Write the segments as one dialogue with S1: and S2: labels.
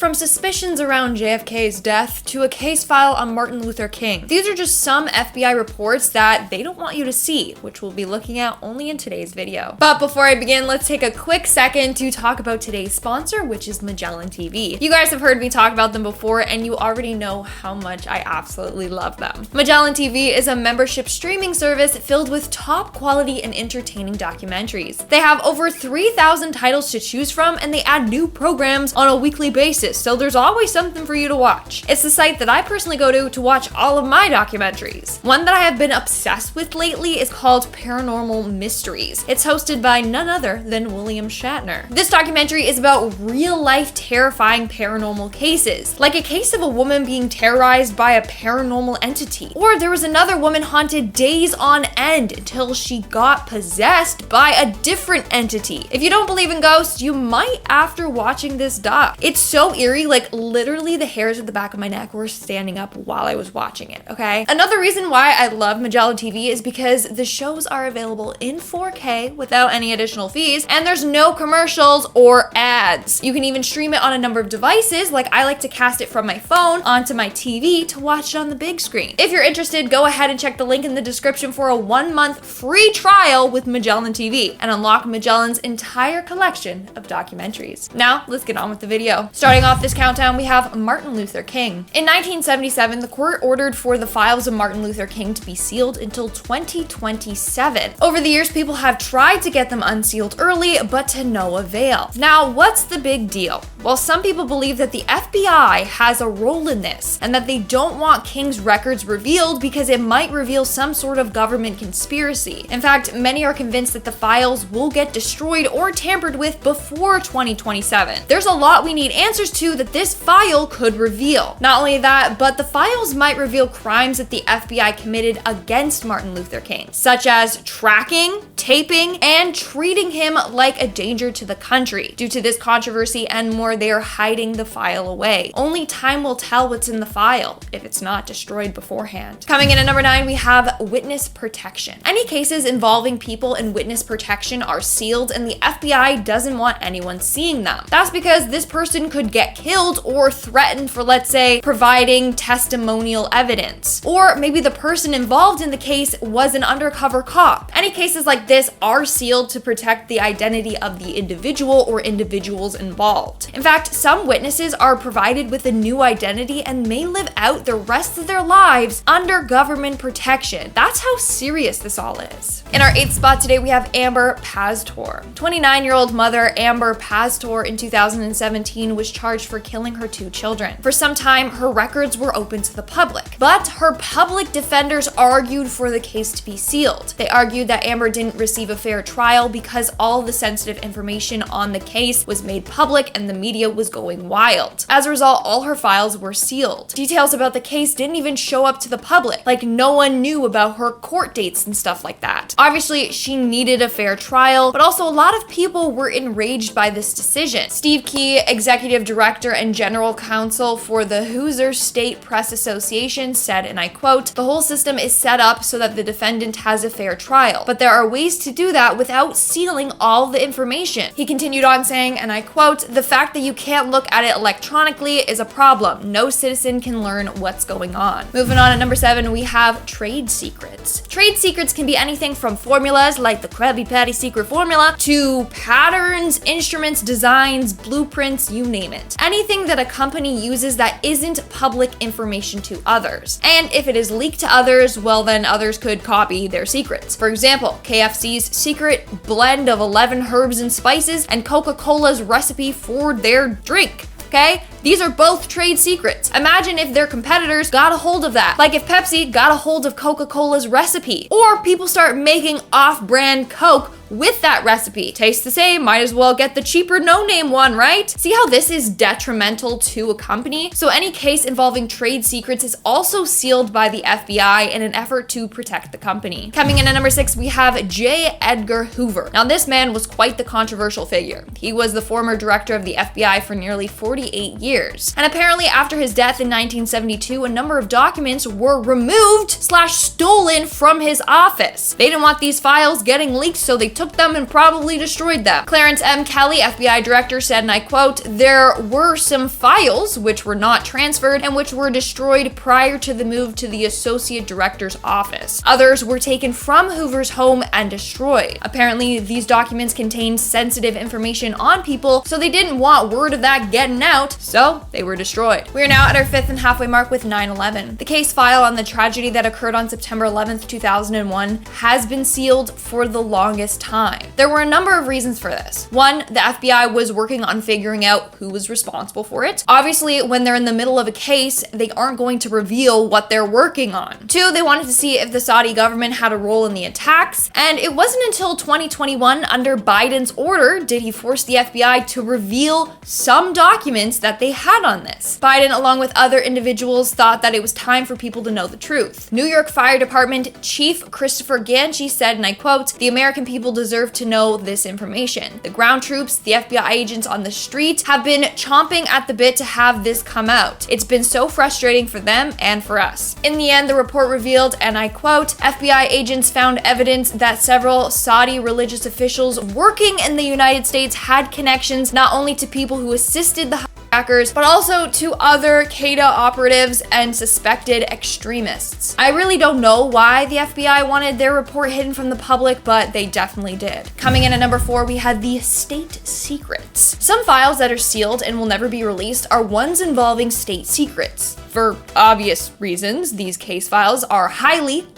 S1: from suspicions around JFK's death to a case file on Martin Luther King. These are just some FBI reports that they don't want you to see, which we'll be looking at only in today's video. But before I begin, let's take a quick second to talk about today's sponsor, which is MagellanTV. You guys have heard me talk about them before, and you already know how much I absolutely love them. MagellanTV is a membership streaming service filled with top quality and entertaining documentaries. They have over 3,000 titles to choose from, and they add new programs on a weekly basis, so there's always something for you to watch. It's the site that I personally go to watch all of my documentaries. One that I have been obsessed with lately is called Paranormal Mysteries. It's hosted by none other than William Shatner. This documentary is about real-life terrifying paranormal cases, like a case of a woman being terrorized by a paranormal entity, or there was another woman haunted days on end until she got possessed by a different entity. If you don't believe in ghosts, you might after watching this doc. It's so eerie, like literally the hairs at the back of my neck were standing up while I was watching it, okay? Another reason why I love MagellanTV is because the shows are available in 4K without any additional fees, and there's no commercials or ads. You can even stream it on a number of devices, like I like to cast it from my phone onto my TV to watch it on the big screen. If you're interested, go ahead and check the link in the description for a 1-month free trial with MagellanTV and unlock Magellan's entire collection of documentaries. Now, let's get on with the video. Starting off this countdown, we have Martin Luther King. In 1977, the court ordered for the files of Martin Luther King to be sealed until 2027. Over the years, people have tried to get them unsealed early, but to no avail. Now, what's the big deal? Well, some people believe that the FBI has a role in this, and that they don't want King's records revealed because it might reveal some sort of government conspiracy. In fact, many are convinced that the files will get destroyed or tampered with before 2027. There's a lot we need answers to that this file could reveal. Not only that, but the files might reveal crimes that the FBI committed against Martin Luther King, such as tracking, taping, and treating him like a danger to the country. Due to this controversy and more, they are hiding the file away. Only time will tell what's in the file if it's not destroyed beforehand. Coming in at number 9, we have witness protection. Any cases involving people in witness protection are sealed, and the FBI doesn't want anyone seeing them. That's because this person could get killed or threatened for, let's say, providing testimonial evidence. Or maybe the person involved in the case was an undercover cop. Any cases like this are sealed to protect the identity of the individual or individuals involved. In fact, some witnesses are provided with a new identity and may live out the rest of their lives under government protection. That's how serious this all is. In our 8th spot today, we have Amber Pasztor. 29-year-old mother Amber Pasztor in 2017 was charged for killing her 2 children. For some time, her records were open to the public, but her public defenders argued for the case to be sealed. They argued that Amber didn't receive a fair trial because all the sensitive information on the case was made public and the media was going wild. As a result, all her files were sealed. Details about the case didn't even show up to the public, like no one knew about her court dates and stuff like that. Obviously, she needed a fair trial, but also a lot of people were enraged by this decision. Steve Key, executive director and general counsel for the Hoosier State Press Association, said, and I quote, "The whole system is set up so that the defendant has a fair trial, but there are ways to do that without sealing all the information." He continued on saying, and I quote, "The fact that you can't look at it electronically is a problem. No citizen can learn what's going on." Moving on at number 7, we have trade secrets. Trade secrets can be anything from formulas like the Krabby Patty secret formula to patterns, instruments, designs, blueprints, you name it. Anything that a company uses that isn't public information to others. And if it is leaked to others, well then others could copy their secrets. For example, KFC's secret blend of 11 herbs and spices and Coca-Cola's recipe for their drink. Okay? These are both trade secrets. Imagine if their competitors got a hold of that. Like if Pepsi got a hold of Coca-Cola's recipe. Or people start making off-brand Coke with that recipe. Tastes the same, might as well get the cheaper no-name one, right? See how this is detrimental to a company? So any case involving trade secrets is also sealed by the FBI in an effort to protect the company. Coming in at number 6, we have J.edgar Hoover. Now this man was quite the controversial figure. He was the former director of the FBI for nearly 48 years. And apparently after his death in 1972, a number of documents were removed/stolen from his office. They didn't want these files getting leaked, so they took took them and probably destroyed them. Clarence M. Kelly, FBI director, said, and I quote, "There were some files which were not transferred and which were destroyed prior to the move to the associate director's office. Others were taken from Hoover's home and destroyed. Apparently, these documents contained sensitive information on people, so they didn't want word of that getting out, so they were destroyed." We are now at our 5th and halfway mark with 9/11. The case file on the tragedy that occurred on September 11th, 2001 has been sealed for the longest time. There were a number of reasons for this. One, the FBI was working on figuring out who was responsible for it. Obviously, when they're in the middle of a case, they aren't going to reveal what they're working on. Two, they wanted to see if the Saudi government had a role in the attacks, and it wasn't until 2021, under Biden's order, did he force the FBI to reveal some documents that they had on this. Biden, along with other individuals, thought that it was time for people to know the truth. New York Fire Department Chief Christopher Ganchi said, and I quote, "The American people deserve to know this information. The ground troops, the FBI agents on the street have been chomping at the bit to have this come out. It's been so frustrating for them and for us." In the end, the report revealed, and I quote, "FBI agents found evidence that several Saudi religious officials working in the United States had connections not only to people who assisted the hackers, but also to other Qaeda operatives and suspected extremists." I really don't know why the FBI wanted their report hidden from the public, but they definitely did. Coming in at number 4, we had the state secrets. Some files that are sealed and will never be released are ones involving state secrets. For obvious reasons, these case files are highly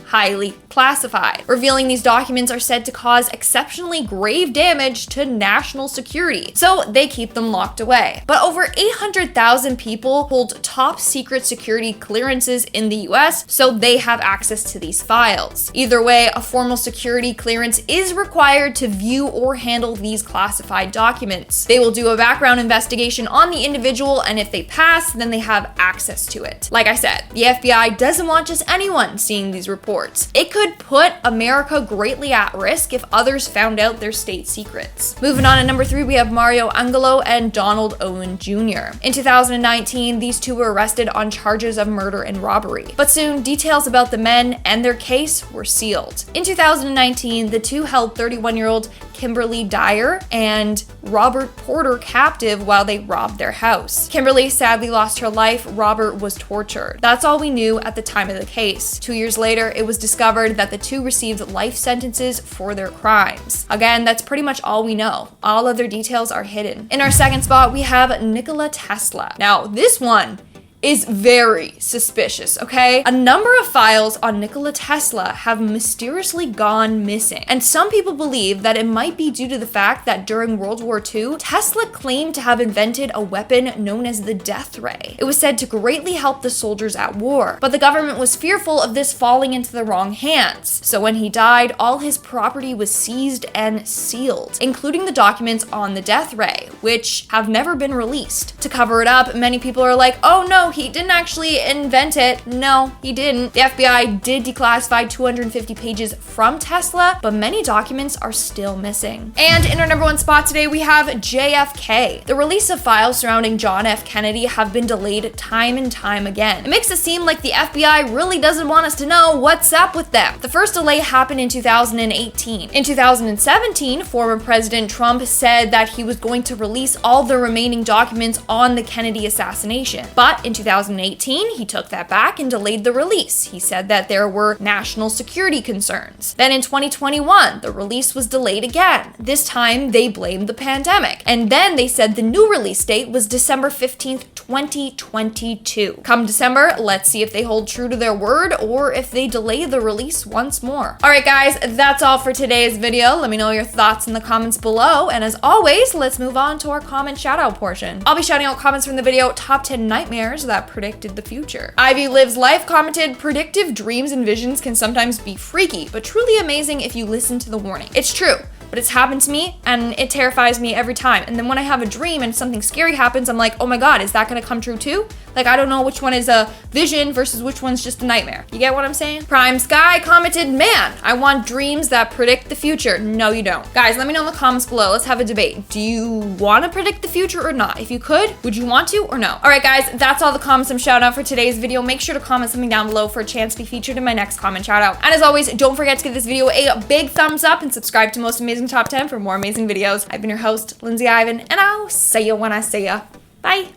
S1: classified. Revealing these documents are said to cause exceptionally grave damage to national security, so they keep them locked away. But over 800,000 people hold top secret security clearances in the US, so they have access to these files. Either way, a formal security clearance is required to view or handle these classified documents. They will do a background investigation on the individual, and if they pass, then they have access to it. Like I said, the FBI doesn't want just anyone seeing these reports. It could put America greatly at risk if others found out their state secrets. Moving on at number 3, we have Mario Angulo and Donald Owen Jr. In 2019, these two were arrested on charges of murder and robbery. But soon, details about the men and their case were sealed. In 2019, the two held 31-year-old Kimberly Dyer and Robert Porter captive while they robbed their house. Kimberly sadly lost her life. Robert was tortured. That's all we knew at the time of the case. 2 years later, it was discovered that the two received life sentences for their crimes. Again, that's pretty much all we know. All other details are hidden. In our second spot, we have Nikola Tesla. Now, this one is very suspicious, okay? A number of files on Nikola Tesla have mysteriously gone missing, and some people believe that it might be due to the fact that during World War II, Tesla claimed to have invented a weapon known as the death ray. It was said to greatly help the soldiers at war, but the government was fearful of this falling into the wrong hands. So when he died, all his property was seized and sealed, including the documents on the death ray, which have never been released. To cover it up, many people are like, oh no, he didn't actually invent it. No, he didn't. The FBI did declassify 250 pages from Tesla, but many documents are still missing. And in our number 1 spot today, we have JFK. The release of files surrounding John F. Kennedy have been delayed time and time again. It makes it seem like the FBI really doesn't want us to know what's up with them. The first delay happened in 2018. In 2017, former President Trump said that he was going to release all the remaining documents on the Kennedy assassination. But in 2018, he took that back and delayed the release. He said that there were national security concerns. Then in 2021, the release was delayed again. This time, they blamed the pandemic. And then they said the new release date was December 15th, 2022. Come December, let's see if they hold true to their word or if they delay the release once more. All right, guys, that's all for today's video. Let me know your thoughts in the comments below. And as always, let's move on to our comment shout out portion. I'll be shouting out comments from the video Top 10 Nightmares that predicted the future. Ivy Lives Life commented, predictive dreams and visions can sometimes be freaky, but truly amazing if you listen to the warning. It's true. But it's happened to me and it terrifies me every time. And then when I have a dream and something scary happens, I'm like, oh my God, is that gonna come true too? Like, I don't know which one is a vision versus which one's just a nightmare. You get what I'm saying? Prime Sky commented, man, I want dreams that predict the future. No, you don't. Guys, let me know in the comments below. Let's have a debate. Do you want to predict the future or not? If you could, would you want to or no? All right, guys, that's all the comments I'm shouting out for today's video. Make sure to comment something down below for a chance to be featured in my next comment shout out. And as always, don't forget to give this video a big thumbs up and subscribe to Most Amazing amazing top 10 for more amazing videos. I've been your host, Lindsay Ivan, and I'll see you when I see ya. Bye.